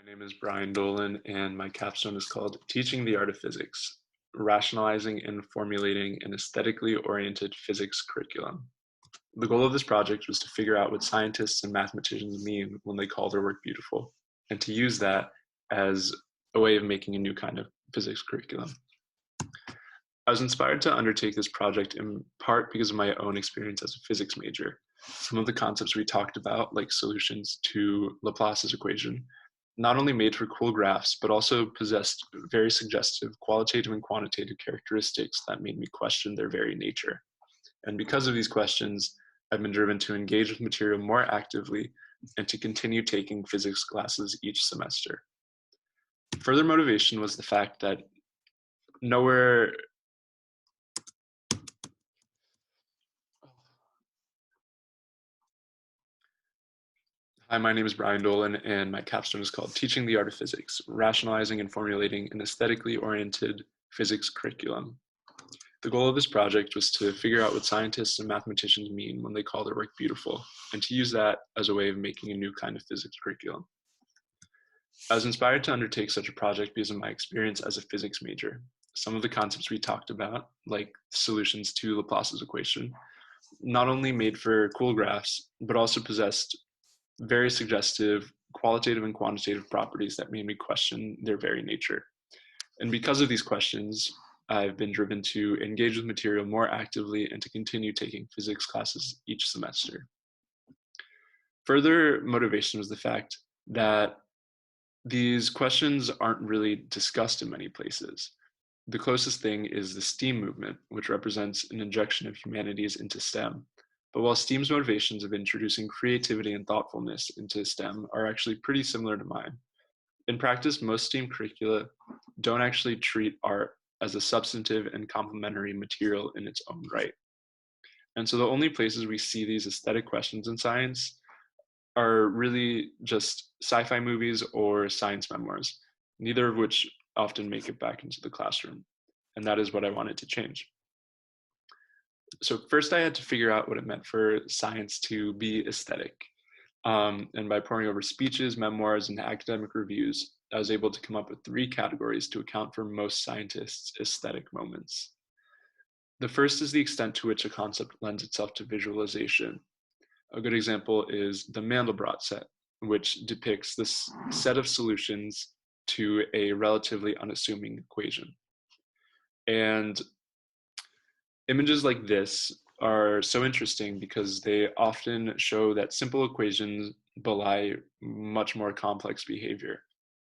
My name is Brian Dolan, and my capstone is called Teaching the Art of Physics, Rationalizing and Formulating an Aesthetically Oriented Physics Curriculum. The goal of this project was to figure out what scientists and mathematicians mean when they call their work beautiful, and to use that as a way of making a new kind of physics curriculum. I was inspired to undertake this project in part because of my own experience as a physics major. Some of the concepts we talked about, like solutions to Laplace's equation, not only made for cool graphs, but also possessed very suggestive qualitative and quantitative characteristics that made me question their very nature. And because of these questions, I've been driven to engage with material more actively and to continue taking physics classes each semester. Further motivation was the fact that nowhere Hi, my name is Brian Dolan, and my capstone is called Teaching the Art of Physics, Rationalizing and Formulating an Aesthetically Oriented Physics Curriculum. The goal of this project was to figure out what scientists and mathematicians mean when they call their work beautiful, and to use that as a way of making a new kind of physics curriculum. I was inspired to undertake such a project because of my experience as a physics major. Some of the concepts we talked about, like solutions to Laplace's equation, not only made for cool graphs, but also possessed very suggestive qualitative and quantitative properties that made me question their very nature. And because of these questions, I've been driven to engage with material more actively and to continue taking physics classes each semester. Further motivation was the fact that these questions aren't really discussed in many places. The closest thing is the STEAM movement, which represents an injection of humanities into STEM. But while STEAM's motivations of introducing creativity and thoughtfulness into STEM are actually pretty similar to mine, in practice, most STEAM curricula don't actually treat art as a substantive and complementary material in its own right. And so the only places we see these aesthetic questions in science are really just sci-fi movies or science memoirs, neither of which often make it back into the classroom. And that is what I wanted to change. So first I had to figure out what it meant for science to be aesthetic. And by poring over speeches, memoirs, and academic reviews, I was able to come up with 3 categories to account for most scientists' aesthetic moments. The first is the extent to which a concept lends itself to visualization. A good example is the Mandelbrot set, which depicts this set of solutions to a relatively unassuming equation. And images like this are so interesting because they often show that simple equations belie much more complex behavior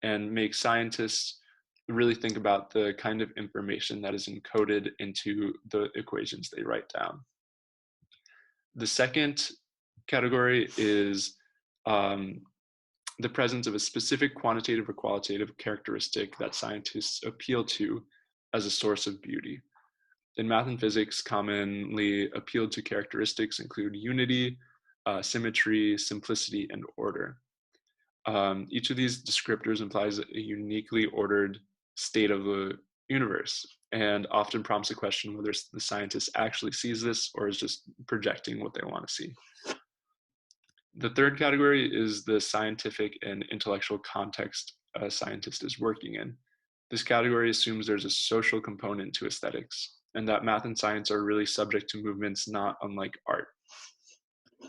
and make scientists really think about the kind of information that is encoded into the equations they write down. The second category is the presence of a specific quantitative or qualitative characteristic that scientists appeal to as a source of beauty. In math and physics, commonly appealed to characteristics include unity, symmetry, simplicity, and order. Each of these descriptors implies a uniquely ordered state of the universe and often prompts a question whether the scientist actually sees this or is just projecting what they want to see. The third category is the scientific and intellectual context a scientist is working in. This category assumes there's a social component to aesthetics, and that math and science are really subject to movements not unlike art,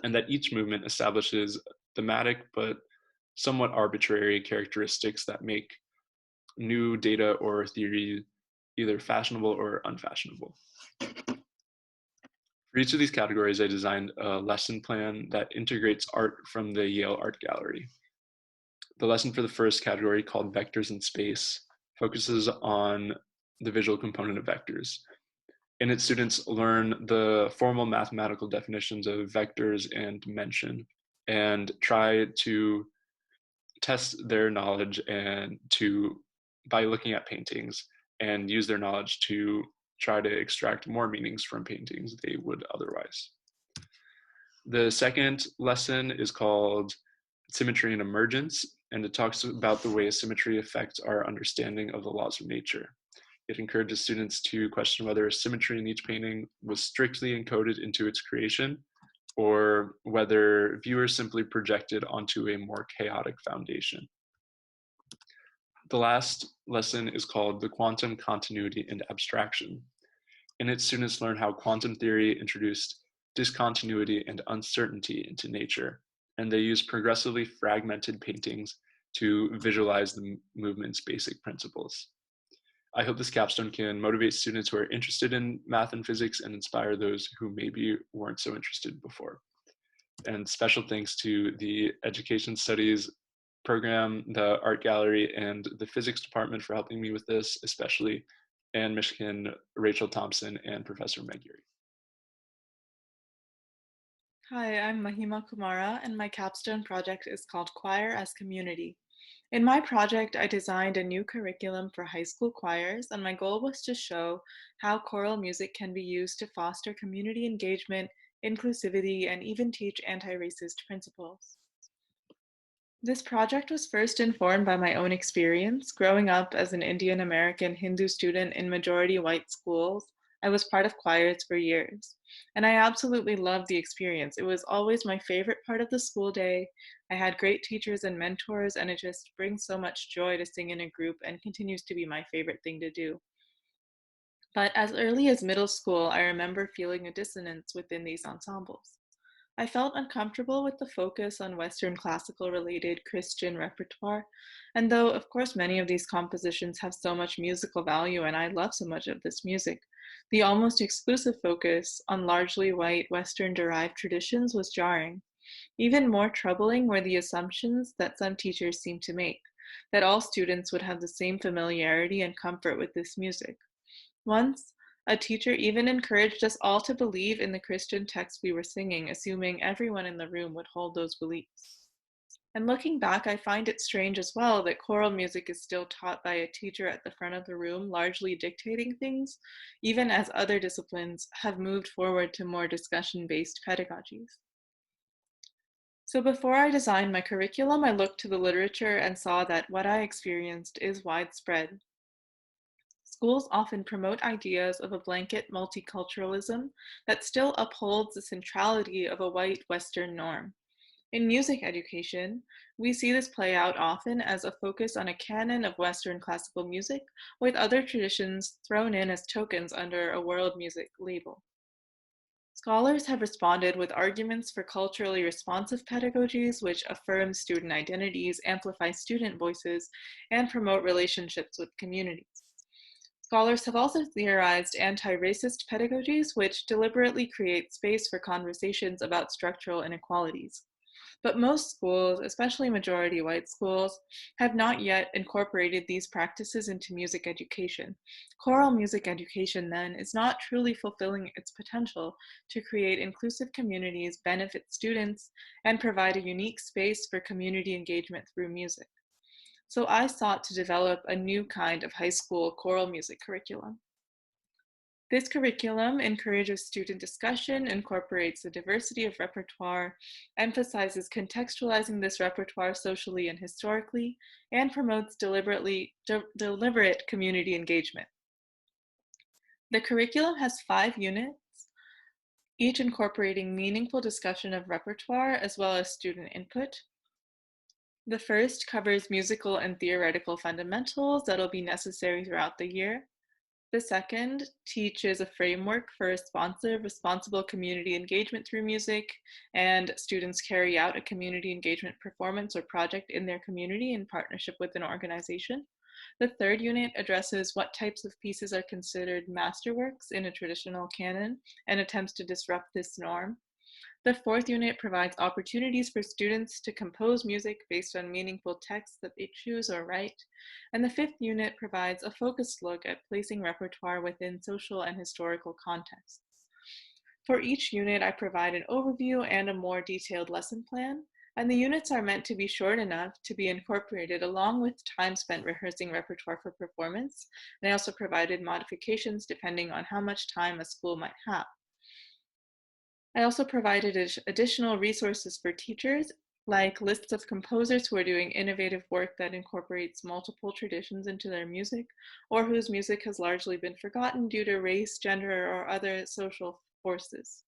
and that each movement establishes thematic but somewhat arbitrary characteristics that make new data or theory either fashionable or unfashionable. For each of these categories, I designed a lesson plan that integrates art from the Yale Art Gallery. The lesson for the first category, called Vectors in Space, focuses on the visual component of vectors. In it, students learn the formal mathematical definitions of vectors and dimension and try to test their knowledge by looking at paintings and use their knowledge to try to extract more meanings from paintings they would otherwise. The second lesson is called Symmetry and Emergence, and it talks about the way symmetry affects our understanding of the laws of nature. It encourages students to question whether symmetry in each painting was strictly encoded into its creation, or whether viewers simply projected onto a more chaotic foundation. The last lesson is called The Quantum Continuity and Abstraction. In it, students learn how quantum theory introduced discontinuity and uncertainty into nature, and they use progressively fragmented paintings to visualize the movement's basic principles. I hope this capstone can motivate students who are interested in math and physics and inspire those who maybe weren't so interested before. And special thanks to the Education Studies program, the art gallery, and the physics department for helping me with this, especially Ann Mishkin, Rachel Thompson, and Professor Meguri. Hi, I'm Mahima Kumara, and my capstone project is called Choir as Community. In my project, I designed a new curriculum for high school choirs, and my goal was to show how choral music can be used to foster community engagement, inclusivity, and even teach anti-racist principles. This project was first informed by my own experience. Growing up as an Indian American Hindu student in majority white schools, I was part of choirs for years. And I absolutely loved the experience. It was always my favorite part of the school day. I had great teachers and mentors, and it just brings so much joy to sing in a group and continues to be my favorite thing to do. But as early as middle school, I remember feeling a dissonance within these ensembles. I felt uncomfortable with the focus on Western classical related Christian repertoire, and though, of course, many of these compositions have so much musical value and I love so much of this music, the almost exclusive focus on largely white Western derived traditions was jarring. Even more troubling were the assumptions that some teachers seemed to make, that all students would have the same familiarity and comfort with this music. Once, a teacher even encouraged us all to believe in the Christian text we were singing, assuming everyone in the room would hold those beliefs. And looking back, I find it strange as well that choral music is still taught by a teacher at the front of the room, largely dictating things, even as other disciplines have moved forward to more discussion-based pedagogies. So before I designed my curriculum, I looked to the literature and saw that what I experienced is widespread. Schools often promote ideas of a blanket multiculturalism that still upholds the centrality of a white Western norm. In music education, we see this play out often as a focus on a canon of Western classical music, with other traditions thrown in as tokens under a world music label. Scholars have responded with arguments for culturally responsive pedagogies, which affirm student identities, amplify student voices, and promote relationships with communities. Scholars have also theorized anti-racist pedagogies, which deliberately create space for conversations about structural inequalities. But most schools, especially majority white schools, have not yet incorporated these practices into music education. Choral music education, then, is not truly fulfilling its potential to create inclusive communities, benefit students, and provide a unique space for community engagement through music. So I sought to develop a new kind of high school choral music curriculum. This curriculum encourages student discussion, incorporates the diversity of repertoire, emphasizes contextualizing this repertoire socially and historically, and promotes deliberate community engagement. The curriculum has 5 units, each incorporating meaningful discussion of repertoire as well as student input. The first covers musical and theoretical fundamentals that'll be necessary throughout the year. The second teaches a framework for responsible community engagement through music, and students carry out a community engagement performance or project in their community in partnership with an organization. The third unit addresses what types of pieces are considered masterworks in a traditional canon and attempts to disrupt this norm. The fourth unit provides opportunities for students to compose music based on meaningful texts that they choose or write. And the fifth unit provides a focused look at placing repertoire within social and historical contexts. For each unit, I provide an overview and a more detailed lesson plan, and the units are meant to be short enough to be incorporated along with time spent rehearsing repertoire for performance. And I also provided modifications depending on how much time a school might have. I also provided additional resources for teachers, like lists of composers who are doing innovative work that incorporates multiple traditions into their music, or whose music has largely been forgotten due to race, gender, or other social forces.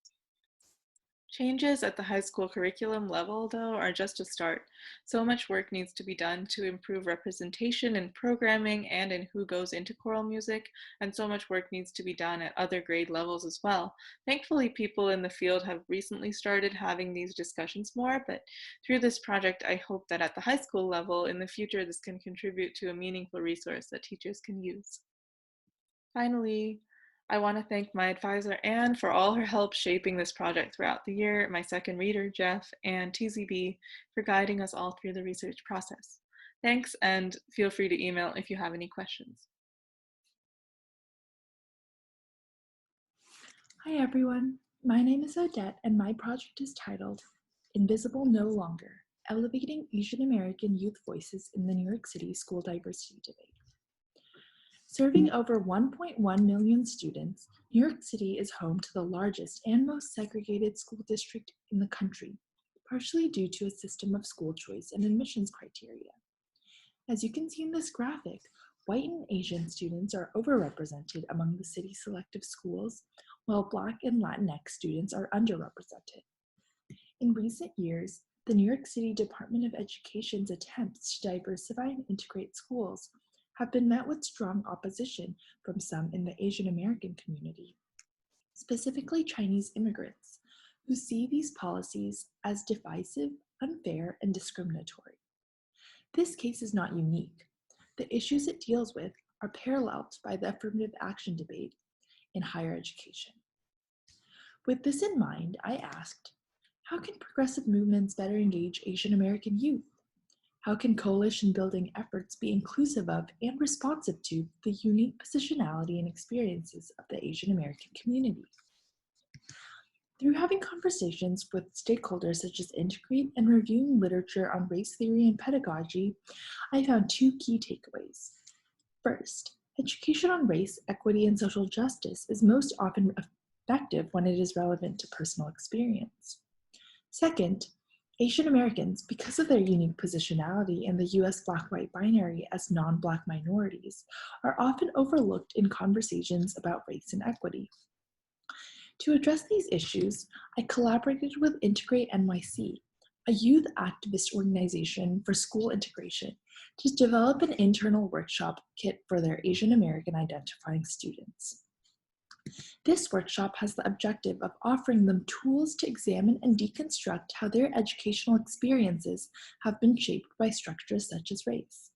Changes at the high school curriculum level, though, are just a start. So much work needs to be done to improve representation in programming and in who goes into choral music, and so much work needs to be done at other grade levels as well. Thankfully, people in the field have recently started having these discussions more, but through this project, I hope that at the high school level in the future, this can contribute to a meaningful resource that teachers can use. Finally, I want to thank my advisor Anne for all her help shaping this project throughout the year, my second reader Jeff, and TZB for guiding us all through the research process. Thanks, and feel free to email if you have any questions. Hi everyone, my name is Odette and my project is titled Invisible No Longer, Elevating Asian American Youth Voices in the New York City School Diversity Debate. Serving over 1.1 million students, New York City is home to the largest and most segregated school district in the country, partially due to a system of school choice and admissions criteria. As you can see in this graphic, white and Asian students are overrepresented among the city's selective schools, while Black and Latinx students are underrepresented. In recent years, the New York City Department of Education's attempts to diversify and integrate schools have been met with strong opposition from some in the Asian American community, specifically Chinese immigrants, who see these policies as divisive, unfair, and discriminatory. This case is not unique. The issues it deals with are paralleled by the affirmative action debate in higher education. With this in mind, I asked, how can progressive movements better engage Asian American youth? How can coalition building efforts be inclusive of and responsive to the unique positionality and experiences of the Asian American community? Through having conversations with stakeholders such as Integrate and reviewing literature on race theory and pedagogy, I found two key takeaways. First, education on race, equity, and social justice is most often effective when it is relevant to personal experience. Second, Asian Americans, because of their unique positionality in the US Black-white binary as non-Black minorities, are often overlooked in conversations about race and equity. To address these issues, I collaborated with Integrate NYC, a youth activist organization for school integration, to develop an internal workshop kit for their Asian American identifying students. This workshop has the objective of offering them tools to examine and deconstruct how their educational experiences have been shaped by structures such as race.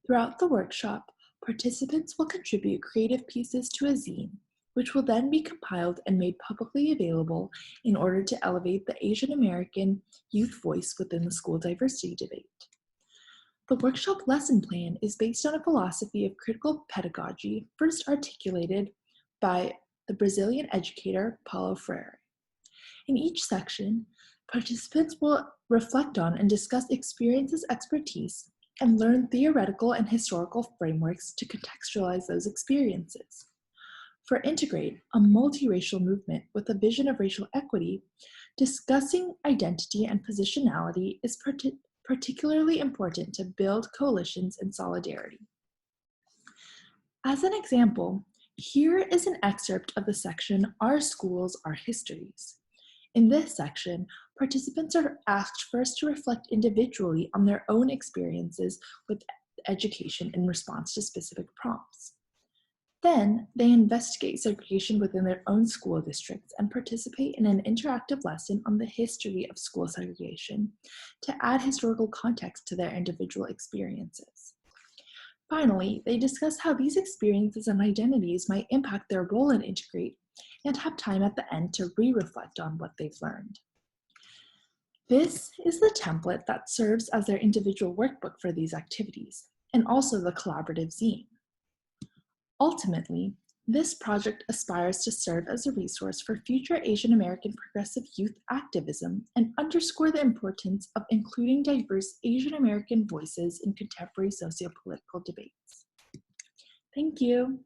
Throughout the workshop, participants will contribute creative pieces to a zine, which will then be compiled and made publicly available in order to elevate the Asian American youth voice within the school diversity debate. The workshop lesson plan is based on a philosophy of critical pedagogy first articulated by the Brazilian educator Paulo Freire. In each section, participants will reflect on and discuss experiences, expertise, and learn theoretical and historical frameworks to contextualize those experiences. For Integrate, a multiracial movement with a vision of racial equity, discussing identity and positionality is particularly important to build coalitions and solidarity. As an example, here is an excerpt of the section, Our Schools, Our Histories. In this section, participants are asked first to reflect individually on their own experiences with education in response to specific prompts. Then, they investigate segregation within their own school districts and participate in an interactive lesson on the history of school segregation to add historical context to their individual experiences. Finally, they discuss how these experiences and identities might impact their role in Integrate and have time at the end to re-reflect on what they've learned. This is the template that serves as their individual workbook for these activities, and also the collaborative zine. Ultimately, this project aspires to serve as a resource for future Asian American progressive youth activism and underscore the importance of including diverse Asian American voices in contemporary sociopolitical debates. Thank you.